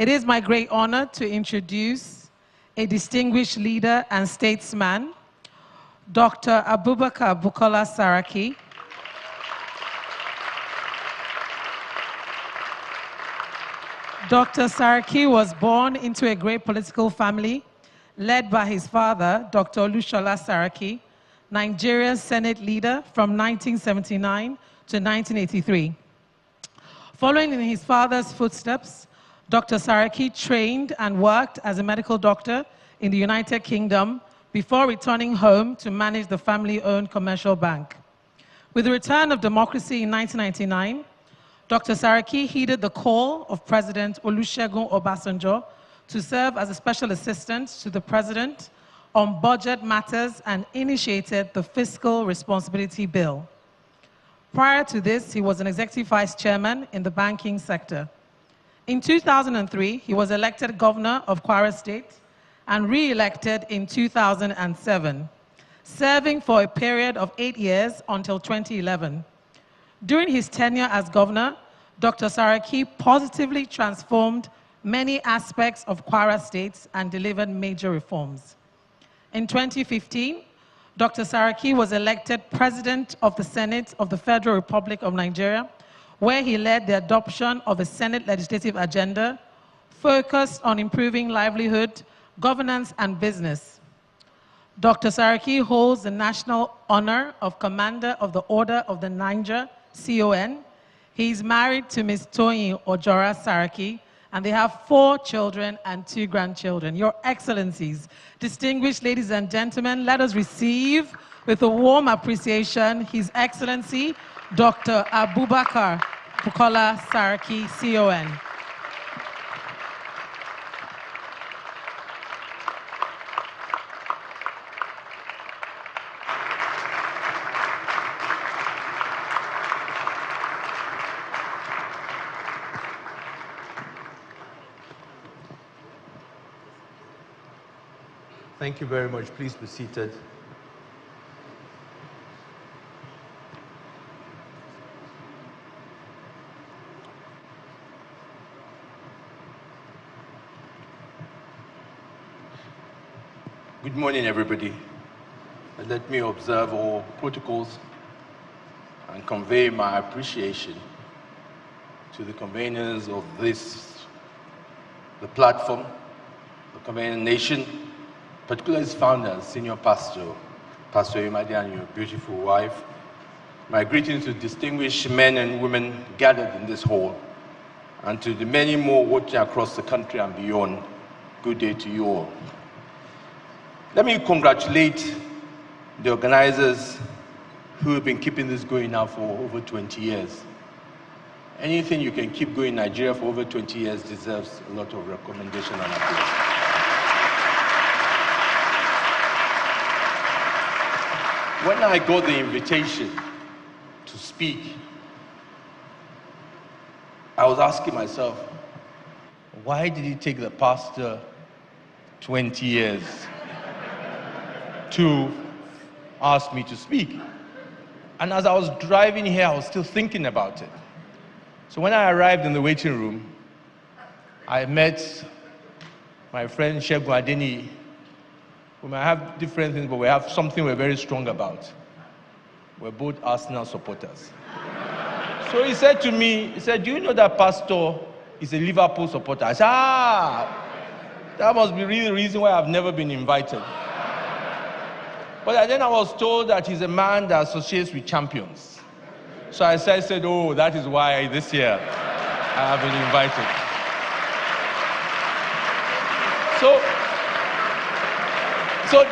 It is my great honor to introduce a distinguished leader and statesman, Dr. Abubakar Bukola Saraki. Dr. Saraki was born into a great political family led by his father, Dr. Olushola Saraki, Nigeria's Senate leader from 1979 to 1983. Following in his father's footsteps, Dr. Saraki trained and worked as a medical doctor in the United Kingdom before returning home to manage the family-owned commercial bank. With the return of democracy in 1999, Dr. Saraki heeded the call of President Olusegun Obasanjo to serve as a special assistant to the president on budget matters and initiated the Fiscal Responsibility Bill. Prior to this, he was an executive vice chairman in the banking sector. In 2003, he was elected governor of Kwara State and re-elected in 2007, serving for a period of 8 years until 2011. During his tenure as governor, Dr. Saraki positively transformed many aspects of Kwara State and delivered major reforms. In 2015, Dr. Saraki was elected President of the Senate of the Federal Republic of Nigeria, where he led the adoption of a Senate legislative agenda focused on improving livelihood, governance, and business. Dr. Saraki holds the national honor of Commander of the Order of the Niger, CON. He is married to Ms. Toyin Ojora Saraki, and they have 4 children and 2 grandchildren. Your Excellencies, distinguished ladies and gentlemen, let us receive with a warm appreciation His Excellency, Dr. Abubakar Bukola Saraki, CON. Thank you very much. Please be seated. Good morning, everybody. Let me observe all protocols and convey my appreciation to the conveners of the platform, the convening nation, particularly its founders, Senior Pastor Imadi and your beautiful wife. My greetings to distinguished men and women gathered in this hall, and to the many more watching across the country and beyond. Good day to you all. Let me congratulate the organizers who have been keeping this going now for over 20 years. Anything you can keep going in Nigeria for over 20 years deserves a lot of recommendation and applause. When I got the invitation to speak, I was asking myself, why did it take the pastor 20 years to ask me to speak? And as I was driving here, I was still thinking about it. So when I arrived in the waiting room, I met my friend Segun Adeni. We might have different things, but we have something we're very strong about. We're both Arsenal supporters. So he said to me, do you know that pastor is a Liverpool supporter? I said, that must be really the reason why I've never been invited. But then I was told that he's a man that associates with champions. So I said, oh, that is why this year I have been invited. So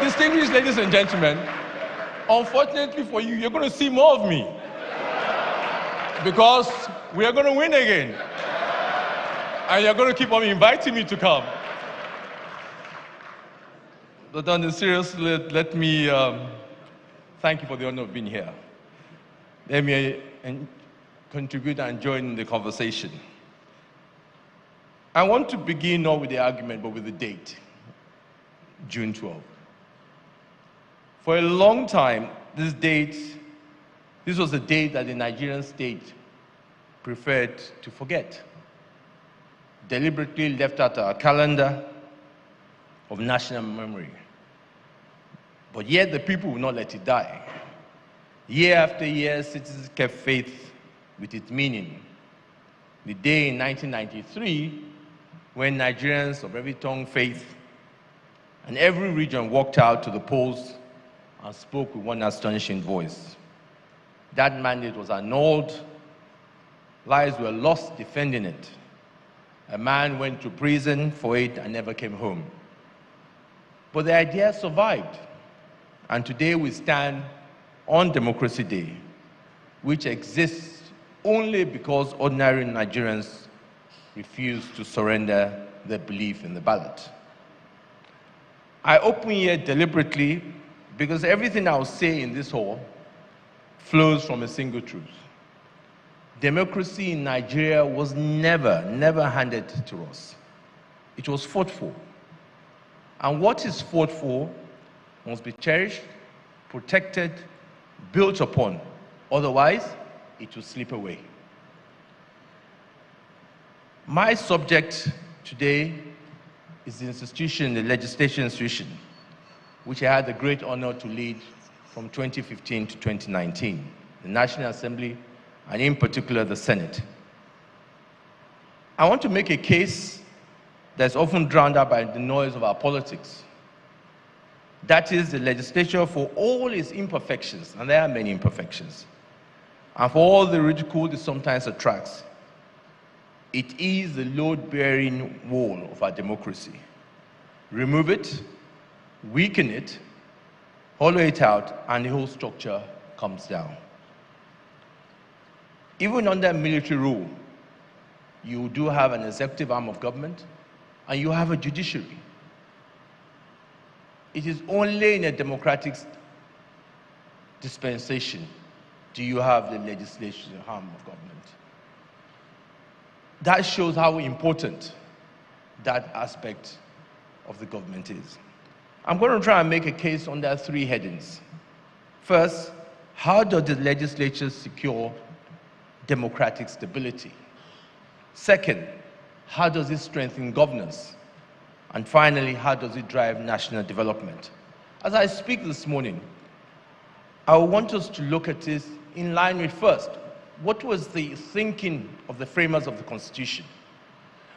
distinguished ladies and gentlemen, unfortunately for you, you're going to see more of me. Because we are going to win again. And you're going to keep on inviting me to come. But on the serious, let me thank you for the honor of being here. Let me contribute and join the conversation. I want to begin not with the argument, but with the date, June 12th. For a long time, this was a date that the Nigerian state preferred to forget. deliberately left out our calendar of national memory. But yet the people will not let it die. Year after year, citizens kept faith with its meaning. The day in 1993 when Nigerians of every tongue, faith, and every region walked out to the polls and spoke with one astonishing voice. That mandate was annulled. Lives were lost defending it. A man went to prison for it and never came home. But the idea survived. And today we stand on Democracy Day, which exists only because ordinary Nigerians refuse to surrender their belief in the ballot. I open here deliberately because everything I'll say in this hall flows from a single truth. Democracy in Nigeria was never handed to us. It was fought for. And what is fought for must be cherished, protected, built upon. Otherwise, it will slip away. My subject today is the institution, the legislature institution, which I had the great honor to lead from 2015 to 2019, the National Assembly, and in particular, the Senate. I want to make a case that's often drowned out by the noise of our politics. That is, the legislature, for all its imperfections, and there are many imperfections, and for all the ridicule it sometimes attracts, it is the load-bearing wall of our democracy. Remove it, weaken it, hollow it out, and the whole structure comes down. Even under military rule, you do have an executive arm of government, and you have a judiciary. It is only in a democratic dispensation do you have the legislative arm of government. That shows how important that aspect of the government is. I'm going to try and make a case under three headings. First, how does the legislature secure democratic stability? Second, how does it strengthen governance? And finally, how does it drive national development? As I speak this morning, I want us to look at this in line with first, what was the thinking of the framers of the Constitution?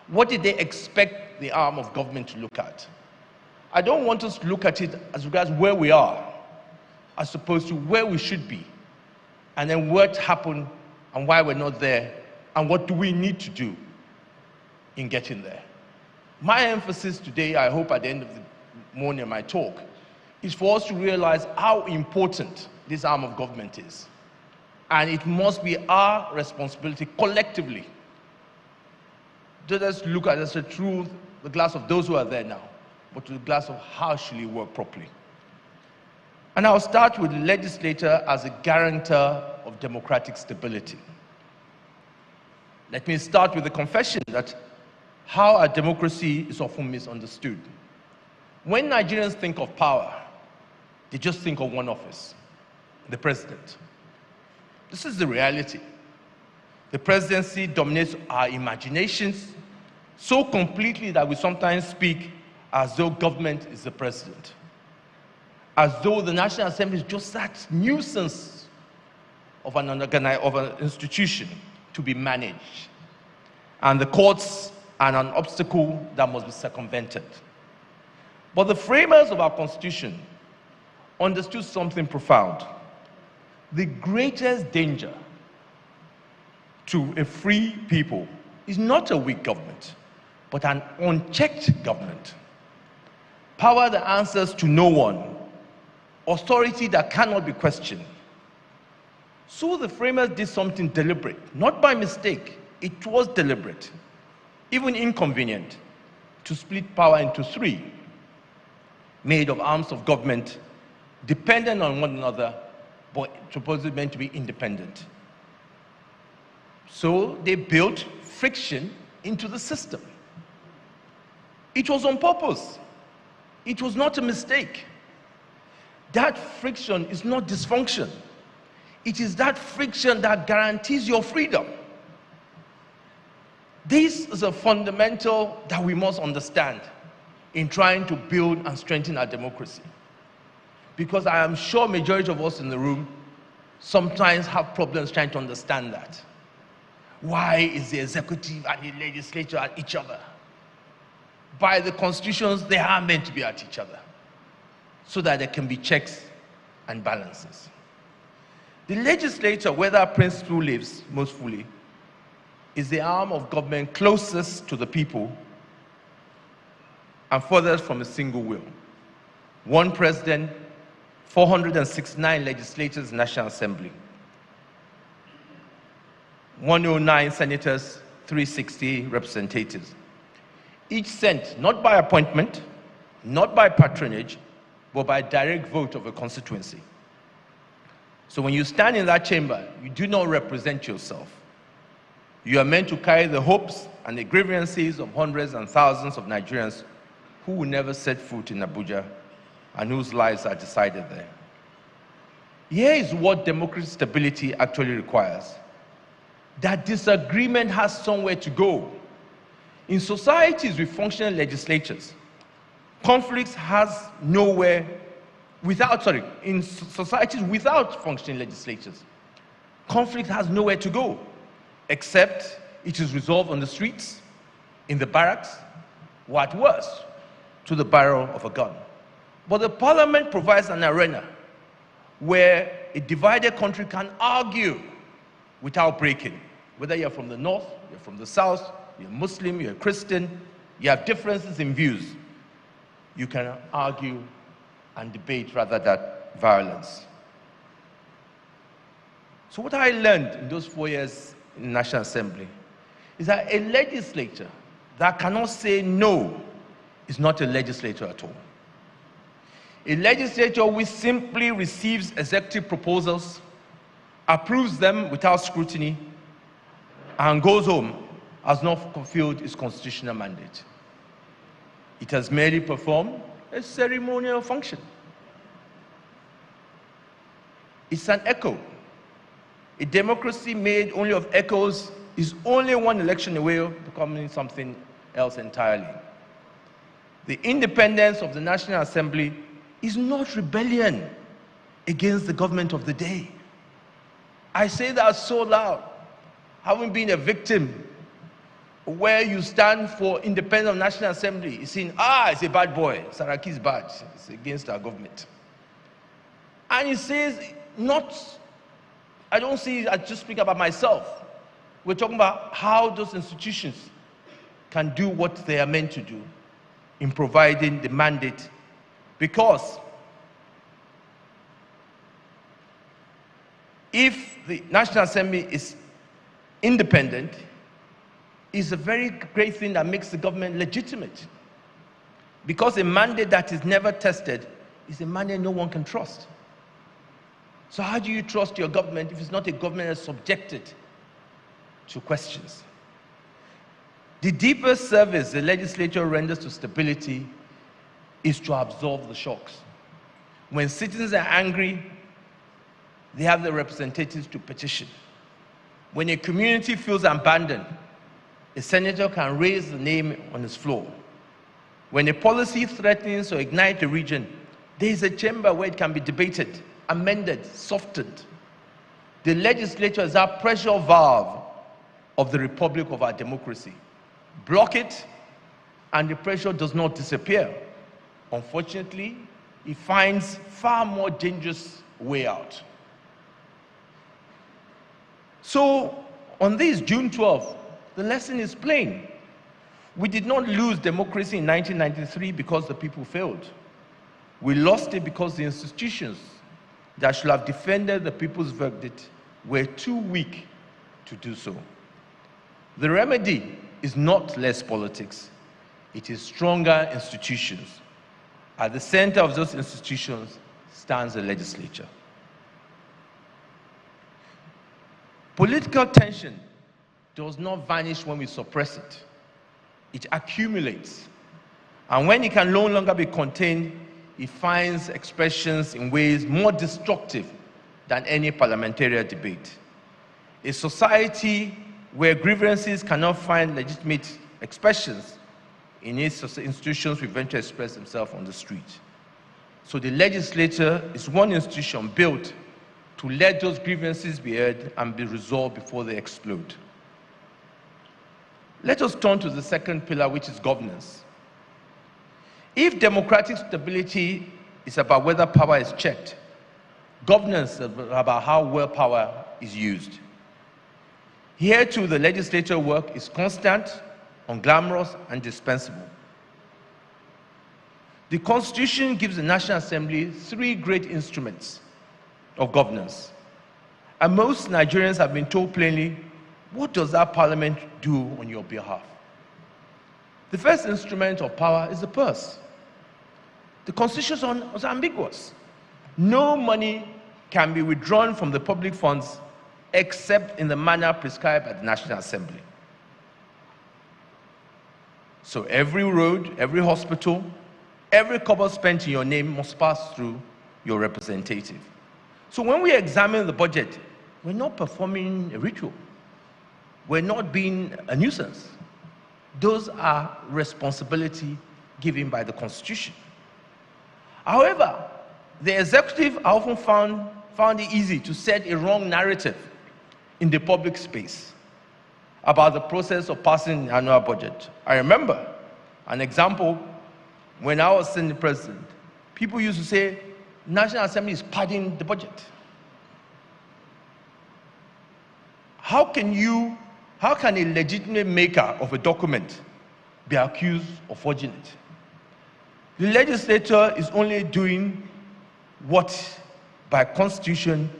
What did they expect the arm of government to look at? I don't want us to look at it as regards where we are, as opposed to where we should be, and then what happened and why we're not there, and what do we need to do in getting there. My emphasis today, I hope at the end of the morning of my talk, is for us to realize how important this arm of government is. And it must be our responsibility collectively to just look at this through the glass of those who are there now, but to the glass of how should it work properly. And I'll start with the legislature as a guarantor of democratic stability. Let me start with the confession that how our democracy is often misunderstood. When Nigerians think of power, they just think of one office, the president. This is the reality. The presidency dominates our imaginations so completely that we sometimes speak as though government is the president, as though the National Assembly is just that nuisance of an institution to be managed, and the courts are an obstacle that must be circumvented. But the framers of our Constitution understood something profound. The greatest danger to a free people is not a weak government, but an unchecked government. Power that answers to no one, authority that cannot be questioned. So the framers did something deliberate, not by mistake. It was deliberate, even inconvenient, to split power into three, made of arms of government, dependent on one another, but supposedly meant to be independent. So they built friction into the system. It was on purpose. It was not a mistake. That friction is not dysfunction. It is that friction that guarantees your freedom. This is a fundamental that we must understand in trying to build and strengthen our democracy. Because I am sure majority of us in the room sometimes have problems trying to understand that. Why is the executive and the legislature at each other? By the constitutions, they are meant to be at each other so that there can be checks and balances. The legislature, where that principle lives most fully, is the arm of government closest to the people and furthest from a single will. One president, 469 legislators in the National Assembly, 109 senators, 360 representatives. Each sent not by appointment, not by patronage, but by direct vote of a constituency. So when you stand in that chamber, you do not represent yourself. You are meant to carry the hopes and the grievances of hundreds and thousands of Nigerians who will never set foot in Abuja and whose lives are decided there. Here is what democratic stability actually requires. That disagreement has somewhere to go. In societies with functional legislatures, conflicts has nowhere in societies without functioning legislatures, conflict has nowhere to go, except it is resolved on the streets, in the barracks, or at worst, to the barrel of a gun. But the parliament provides an arena where a divided country can argue without breaking. Whether you're from the north, you're from the south, you're Muslim, you're a Christian, you have differences in views, you can argue and debate rather than violence. So what I learned in those 4 years in the National Assembly is that a legislature that cannot say no is not a legislature at all. A legislature which simply receives executive proposals, approves them without scrutiny, and goes home has not fulfilled its constitutional mandate. It has merely performed a ceremonial function. It's an echo. A democracy made only of echoes is only one election away from becoming something else entirely. The independence of the National Assembly is not rebellion against the government of the day. I say that so loud, having been a victim where you stand for independence of National Assembly, you're saying, it's a bad boy, Saraki is bad, it's against our government. And he says, I don't see, I just speak about myself. We're talking about how those institutions can do what they are meant to do in providing the mandate. Because if the National Assembly is independent, it's a very great thing that makes the government legitimate. Because a mandate that is never tested is a mandate no one can trust. So how do you trust your government if it's not a government that's subjected to questions? The deepest service the legislature renders to stability is to absorb the shocks. When citizens are angry, they have their representatives to petition. When a community feels abandoned, a senator can raise the name on his floor. When a policy threatens or ignites a region, there is a chamber where it can be debated, amended, softened. The legislature is that pressure valve of the republic of our democracy. Block it, and the pressure does not disappear. Unfortunately, it finds far more dangerous way out. So, on this June 12th, the lesson is plain. We did not lose democracy in 1993 because the people failed. We lost it because the institutions that should have defended the people's verdict were too weak to do so. The remedy is not less politics. It is stronger institutions. At the center of those institutions stands the legislature. Political tension does not vanish when we suppress it. It accumulates. And when it can no longer be contained, it finds expressions in ways more destructive than any parliamentary debate. A society where grievances cannot find legitimate expressions in its institutions will eventually express themselves on the street. So the legislature is one institution built to let those grievances be heard and be resolved before they explode. Let us turn to the second pillar, which is governance. If democratic stability is about whether power is checked, governance is about how well power is used. Here too, the legislature work is constant, unglamorous, and dispensable. The Constitution gives the National Assembly 3 great instruments of governance. And most Nigerians have been told plainly, what does that parliament do on your behalf? The first instrument of power is the purse. The Constitution is ambiguous. No money can be withdrawn from the public funds except in the manner prescribed by the National Assembly. So every road, every hospital, every kobo spent in your name must pass through your representative. So when we examine the budget, we're not performing a ritual. We're not being a nuisance. Those are responsibility given by the Constitution. However, the executive often found it easy to set a wrong narrative in the public space about the process of passing the annual budget. I remember an example when I was Senate President. People used to say, National Assembly is padding the budget. How can a legitimate maker of a document be accused of forging it? The legislature is only doing what, by Constitution,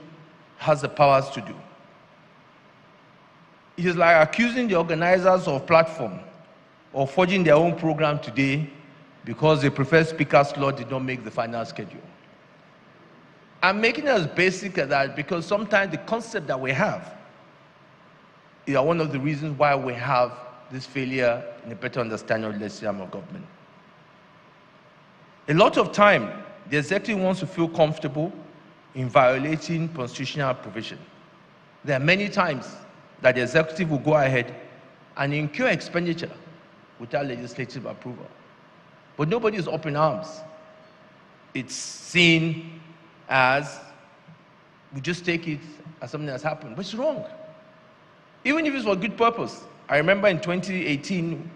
has the powers to do. It is like accusing the organizers of platform of forging their own program today because they prefer Speaker's law did not make the final schedule. I'm making it as basic as that because sometimes the concept that we have is one of the reasons why we have this failure in a better understanding of the legislative arm of government. A lot of time, the executive wants to feel comfortable in violating constitutional provision. There are many times that the executive will go ahead and incur expenditure without legislative approval. But nobody is up in arms. It's seen as, we just take it as something that's happened, but it's wrong. Even if it's for good purpose. I remember in 2018,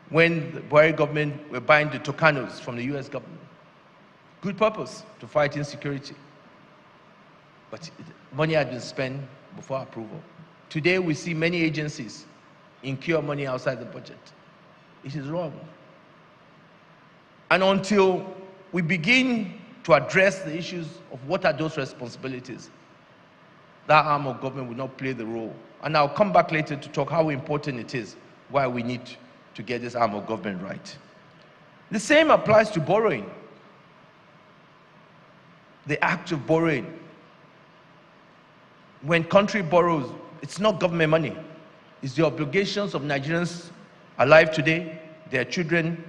when the Buhari government were buying the Tucanos from the US government. Good purpose, to fight insecurity. But money had been spent before approval. Today, we see many agencies incur money outside the budget. It is wrong. And until we begin to address the issues of what are those responsibilities, that arm of government will not play the role. And I'll come back later to talk how important it is, why we need to get this arm of government right. The same applies to borrowing. The act of borrowing. When country borrows, it's not government money. It's the obligations of Nigerians alive today, their children.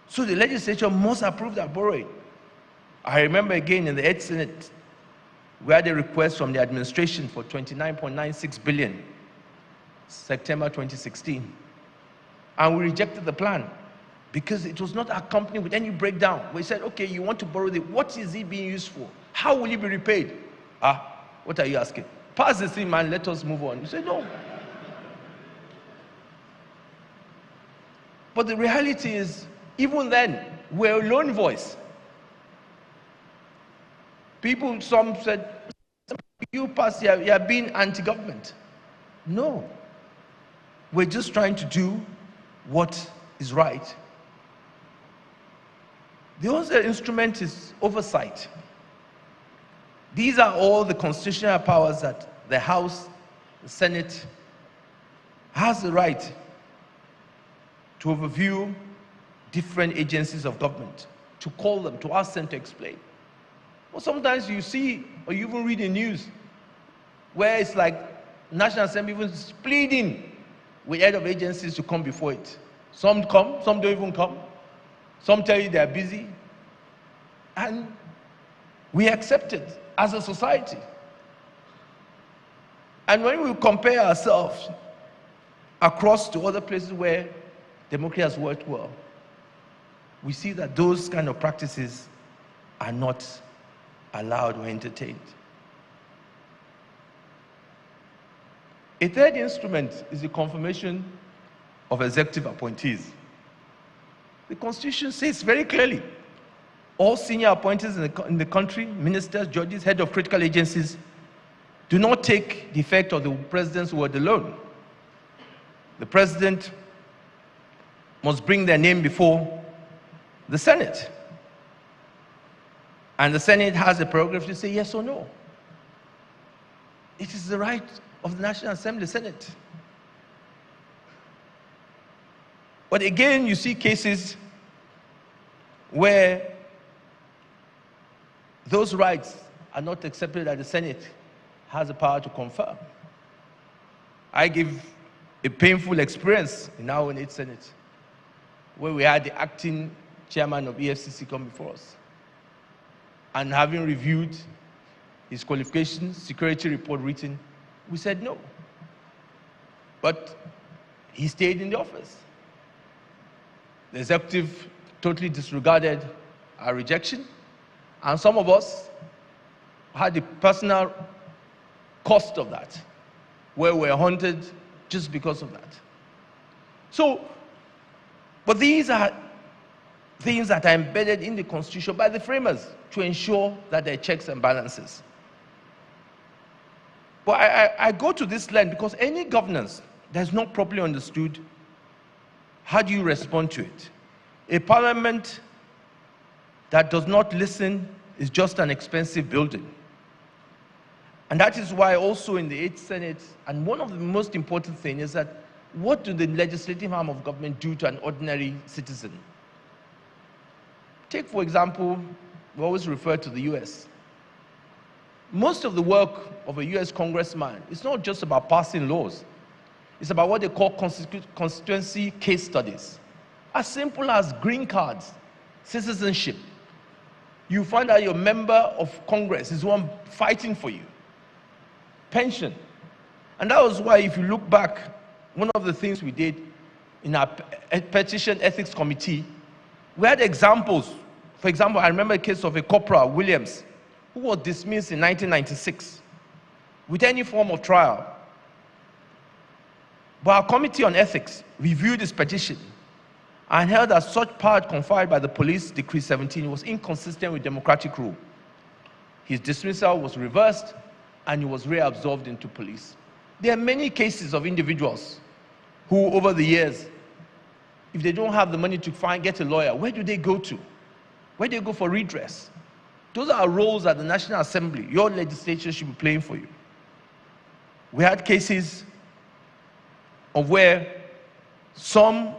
So the legislature must approve that borrowing. I remember again in the 8th Senate, we had a request from the administration for 29.96 billion, September 2016. And we rejected the plan because it was not accompanied with any breakdown. We said, okay, you want to borrow what is it being used for? How will it be repaid? What are you asking? Pass this thing, man, let us move on. You say, no. But the reality is, even then, we're a lone voice. People, some said, you pass, you're being anti-government. No. We're just trying to do what is right. The other instrument is oversight. These are all the constitutional powers that the House, the Senate, has the right to overview different agencies of government, to call them, to ask them to explain. Well, sometimes you see, or you even read in news, where it's like National Assembly even pleading with head of agencies to come before it. Some come, some don't even come. Some tell you they're busy. And we accept it as a society. And when we compare ourselves across to other places where democracy has worked well, we see that those kind of practices are not allowed or entertained. A third instrument is the confirmation of executive appointees. The Constitution says very clearly, all senior appointees in the country, ministers, judges, head of critical agencies, do not take the effect of the president's word alone. The president must bring their name before the Senate. And the Senate has a prerogative to say yes or no. It is the right of the National Assembly, Senate. But again, you see cases where those rights are not accepted, that the Senate has the power to confer. I give a painful experience in our own Senate, where we had the acting chairman of EFCC come before us. And having reviewed his qualifications, security report written, we said no. But he stayed in the office. The executive totally disregarded our rejection, and some of us had the personal cost of that, where we were haunted just because of that. So, but these are things that are embedded in the Constitution by the framers to ensure that there are checks and balances. But I go to this line because any governance that's not properly understood, how do you respond to it? A parliament that does not listen is just an expensive building. And that is why also in the 8th Senate, and one of the most important things is that what do the legislative arm of government do to an ordinary citizen? Take, for example, we always refer to the US. Most of the work of a US congressman is not just about passing laws. It's about what they call constituency case studies. As simple as green cards, citizenship. You find out your member of Congress is one fighting for you. Pension. And that was why, if you look back, one of the things we did in our petition ethics committee, we had examples. For example, I remember a case of a corporal, Williams, who was dismissed in 1996 with any form of trial. But our committee on ethics reviewed his petition and held that such power conferred by the police, Decree 17, was inconsistent with democratic rule. His dismissal was reversed and he was reabsorbed into police. There are many cases of individuals who, over the years, if they don't have the money to get a lawyer, where do they go to? Where do they go for redress? Those are roles that the National Assembly, your legislature, should be playing for you. We had cases of where some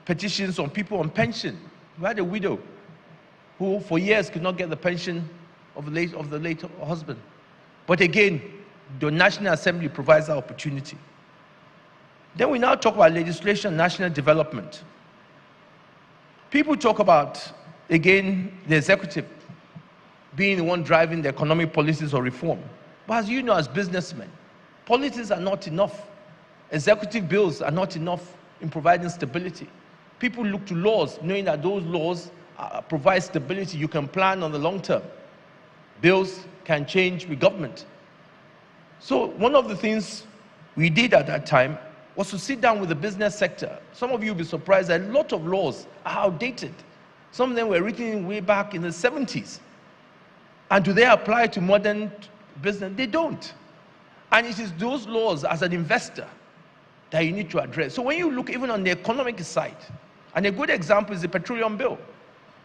petitions on people on pension. We had a widow who for years could not get the pension of the late husband. But again, the National Assembly provides that opportunity. Then we now talk about legislation and national development. People talk about, again, the executive being the one driving the economic policies or reform. But as you know, as businessmen, policies are not enough. Executive bills are not enough in providing stability. People look to laws, knowing that those laws provide stability. You can plan on the long term. Bills can change with government. So one of the things we did at that time was to sit down with the business sector. Some of you will be surprised that a lot of laws are outdated. Some of them were written way back in the 70s. And do they apply to modern business? They don't. And it is those laws as an investor that you need to address. So when you look even on the economic side, and a good example is the petroleum bill.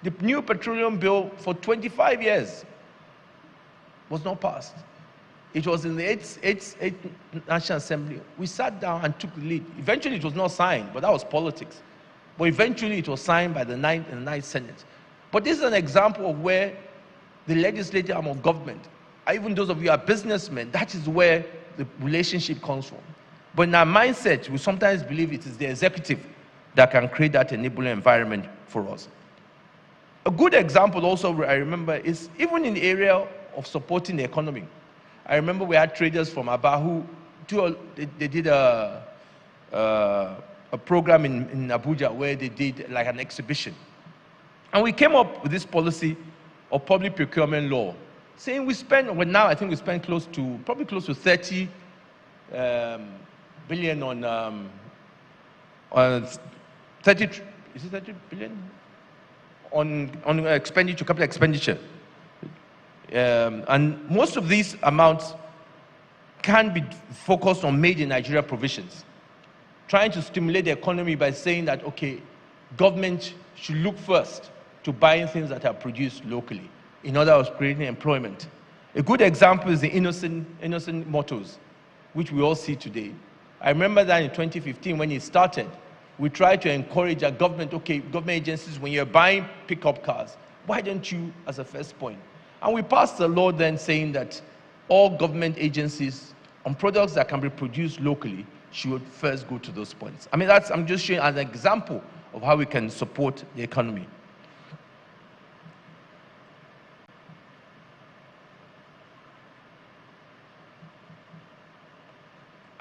The new petroleum bill for 25 years was not passed. It was in the 8th National Assembly. We sat down and took the lead. Eventually it was not signed, but that was politics. But eventually it was signed by the 9th and the 9th Senate. But this is an example of where the legislative arm of government, even those of you who are businessmen, that is where the relationship comes from. But in our mindset, we sometimes believe it is the executive that can create that enabling environment for us. A good example also I remember is even in the area of supporting the economy. I remember we had traders from Aba who they did a program in Abuja where they did like an exhibition. And we came up with this policy of public procurement law, saying we spend, well now I think we spend probably close to 30 billion on 30, is it 30 billion? On expenditure, capital expenditure. And most of these amounts can be focused on made in Nigeria provisions, trying to stimulate the economy by saying that, okay, government should look first to buying things that are produced locally in order of creating employment. A good example is the innocent motors, which we all see today. I remember that in 2015 when it started, we tried to encourage our government, okay, government agencies, when you're buying pickup cars, why don't you, as a first point? And we passed a law then saying that all government agencies on products that can be produced locally should first go to those points. I mean, I'm just showing as an example of how we can support the economy.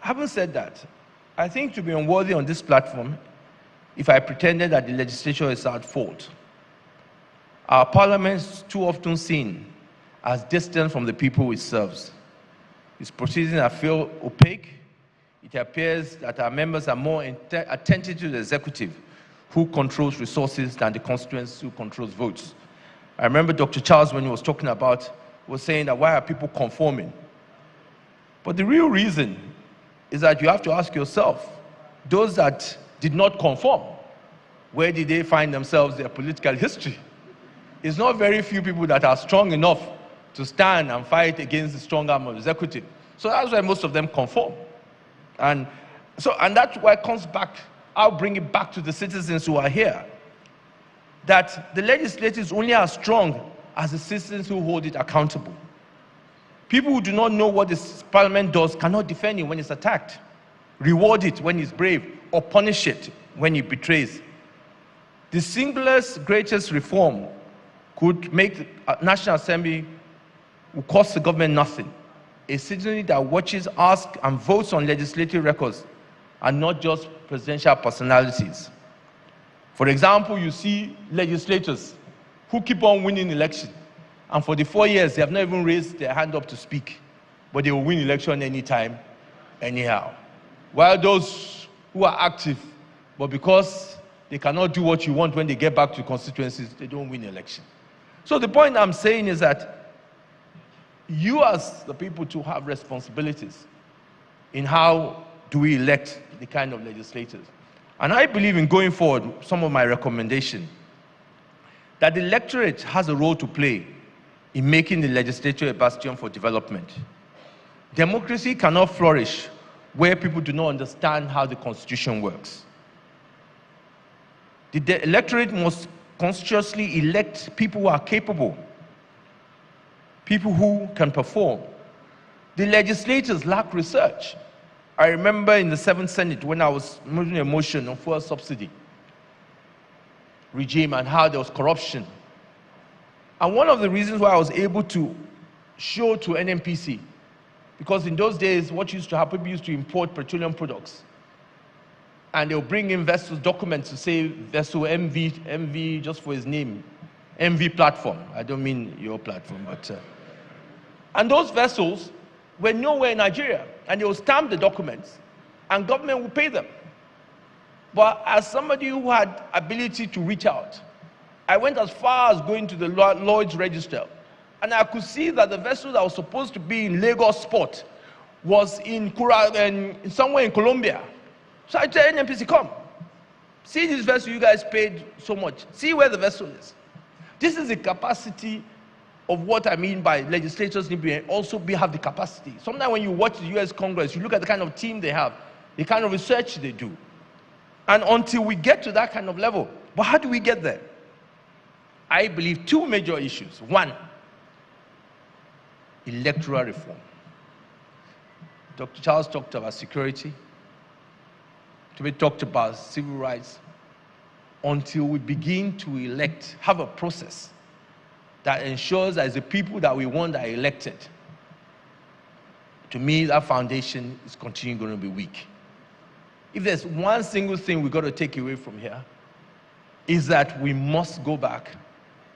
Having said that, I think to be unworthy on this platform if I pretended that the legislature is at fault. Our parliament is too often seen as distant from the people it serves. Its proceedings are feel opaque. It appears that our members are more attentive to the executive, who controls resources, than the constituents who controls votes. I remember Dr. Charles, when he was talking about, was saying that why are people conforming? But the real reason is that you have to ask yourself, those that did not conform, where did they find themselves, their political history? It's not very few people that are strong enough to stand and fight against the strong arm of the executive. So that's why most of them conform. And that's why it comes back, I'll bring it back to the citizens who are here, that the legislature is only as strong as the citizens who hold it accountable. People who do not know what this parliament does cannot defend it when it's attacked, reward it when it's brave, or punish it when it betrays. The singlest greatest reform could make the National Assembly, will cost the government nothing. A citizenry that watches, asks, and votes on legislative records, and not just presidential personalities. For example, you see legislators who keep on winning elections, and for the 4 years, they have not even raised their hand up to speak, but they will win election anytime, anyhow. While those who are active, but because they cannot do what you want when they get back to constituencies, they don't win election. So the point I'm saying is that you as the people to have responsibilities in how do we elect the kind of legislators. And I believe in going forward, some of my recommendation, that the electorate has a role to play in making the legislature a bastion for development. Democracy cannot flourish where people do not understand how the Constitution works. The electorate must consciously elect people who are capable, people who can perform. The legislators lack research. I remember in the 7th Senate when I was moving a motion on fuel subsidy regime and how there was corruption. And one of the reasons why I was able to show to NNPC, because in those days, what used to happen, people used to import petroleum products. And they'll bring in vessels, documents to say vessel MV, just for his name, MV platform. I don't mean your platform, but... And those vessels were nowhere in Nigeria. And they will stamp the documents, and government will pay them. But as somebody who had ability to reach out, I went as far as going to the Lloyd's Register, and I could see that the vessel that was supposed to be in Lagos Port was in somewhere in Colombia. So I tell NNPC, come, see this vessel you guys paid so much. See where the vessel is. This is the capacity of what I mean by legislators need to also have the capacity. Sometimes when you watch the US Congress, you look at the kind of team they have, the kind of research they do. And until we get to that kind of level, but how do we get there? I believe two major issues. One, electoral reform. Dr. Charles talked about security. We talked about civil rights. Until we begin to elect, have a process that ensures that the people that we want are elected. to me, that foundation is continuing going to be weak. If there's one single thing we've got to take away from here, is that we must go back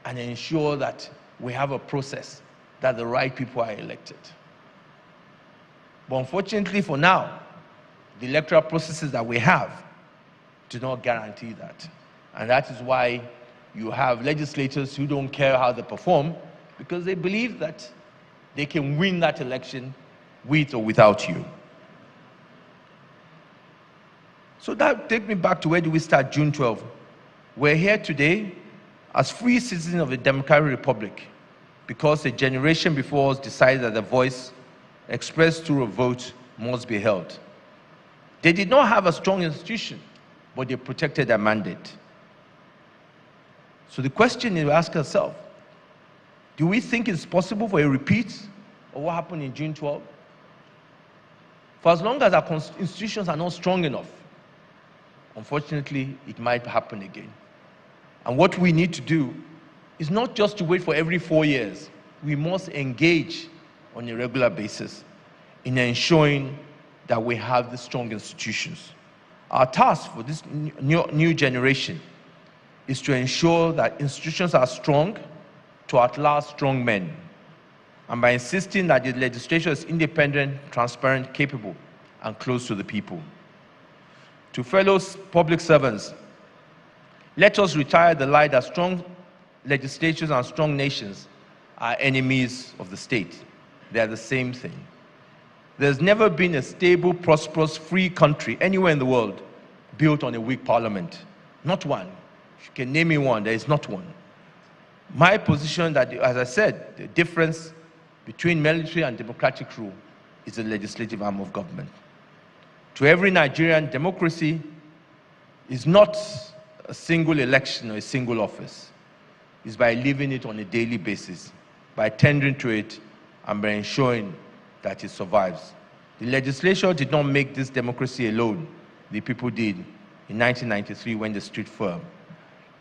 and ensure that we have a process that the right people are elected. But unfortunately for now, the electoral processes that we have do not guarantee that. And that is why you have legislators who don't care how they perform, because they believe that they can win that election with or without you. So that takes me back to where do we start June 12th. We're here today as free citizens of a democratic republic because a generation before us decided that the voice expressed through a vote must be held. They did not have a strong institution, but they protected their mandate. So the question is, we ask ourselves, do we think it's possible for a repeat of what happened in June 12? For as long as our institutions are not strong enough, unfortunately, it might happen again. And what we need to do is not just to wait for every 4 years. We must engage on a regular basis in ensuring that we have the strong institutions. Our task for this new generation is to ensure that institutions are strong to outlast strong men, and by insisting that the legislature is independent, transparent, capable, and close to the people. To fellow public servants, let us retire the lie that strong legislatures and strong nations are enemies of the state. They are the same thing. There's never been a stable, prosperous, free country anywhere in the world built on a weak parliament. Not one. If you can name me one, there is not one. My position that, as I said, the difference between military and democratic rule is the legislative arm of government. To every Nigerian, democracy is not a single election or a single office. It's by living it on a daily basis, by tendering to it, and by ensuring that it survives. The legislature did not make this democracy alone. The people did in 1993 when they stood firm.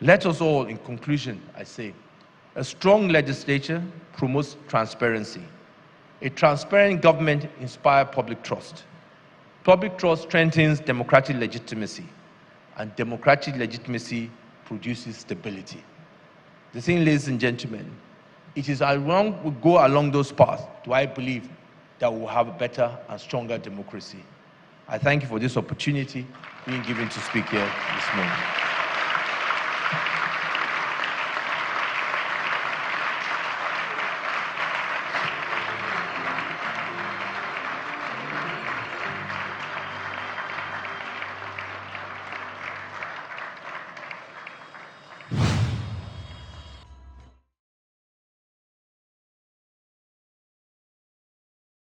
Let us all, in conclusion, I say, a strong legislature promotes transparency. A transparent government inspires public trust. Public trust strengthens democratic legitimacy, and democratic legitimacy produces stability. The thing, ladies and gentlemen, it is along we go along those paths do I believe that we'll have a better and stronger democracy. I thank you for this opportunity being given to speak here this morning.